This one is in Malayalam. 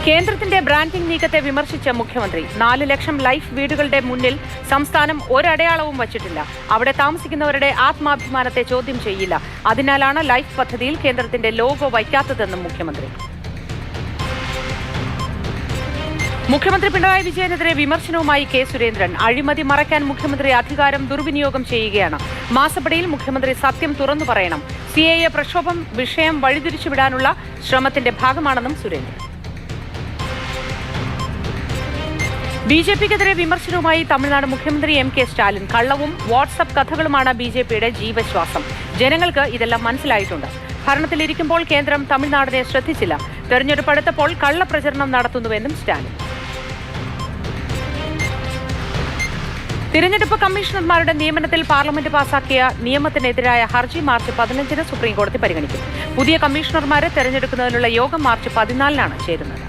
കേന്ദ്രത്തിന്റെ ബ്രാൻഡിംഗ് നീക്കത്തെ വിമർശിച്ച മുഖ്യമന്ത്രി 4 ലക്ഷം ലൈഫ് വീടുകളുടെ മുന്നിൽ സംസ്ഥാനം ഒരടയാളവും വച്ചിട്ടില്ല. അവിടെ താമസിക്കുന്നവരുടെ ആത്മാഭിമാനത്തെ ചോദ്യം ചെയ്യില്ല. അതിനാലാണ് ലൈഫ് പദ്ധതിയിൽ കേന്ദ്രത്തിന്റെ ലോഗോ വയ്ക്കാത്തതെന്നും മുഖ്യമന്ത്രി. മുഖ്യമന്ത്രി പിണറായി വിജയനെതിരെ വിമർശനവുമായി കെ സുരേന്ദ്രൻ. അഴിമതി മറയ്ക്കാൻ മുഖ്യമന്ത്രി അധികാരം ദുർവിനിയോഗം ചെയ്യുകയാണ്. മാസപ്പടിയിൽ മുഖ്യമന്ത്രി സത്യം തുറന്നു പറയണം. സിഎഎ പ്രക്ഷോഭം വിഷയം വഴിതിരിച്ചുവിടാനുള്ള ശ്രമത്തിന്റെ ഭാഗമാണെന്നും സുരേന്ദ്രൻ. ബിജെപിക്കെതിരെ വിമർശനവുമായി തമിഴ്നാട് മുഖ്യമന്ത്രി എം.കെ. സ്റ്റാലിൻ. കള്ളവും വാട്സ്ആപ്പ് കഥകളുമാണ് ബിജെപിയുടെ ജീവശ്വാസം. ജനങ്ങൾക്ക് ഇതെല്ലാം മനസ്സിലായിട്ടുണ്ട്. ഭരണത്തിലിരിക്കുമ്പോൾ കേന്ദ്രം തമിഴ്നാടിനെ ശ്രദ്ധിച്ചില്ല. തെരഞ്ഞെടുപ്പ് അടുത്തപ്പോൾ കള്ളപ്രചരണം നടത്തുന്നുവെന്നും സ്റ്റാലിൻ. തിരഞ്ഞെടുപ്പ് കമ്മീഷണർമാരുടെ നിയമനത്തിൽ പാർലമെന്റ് പാസാക്കിയ നിയമത്തിനെതിരായ ഹർജി മാർച്ച് 15-ന് സുപ്രീംകോടതി പരിഗണിക്കും. പുതിയ കമ്മീഷണർമാരെ തെരഞ്ഞെടുക്കുന്നതിനുള്ള യോഗം മാർച്ച് 14-നാണ് ചേരുന്നത്.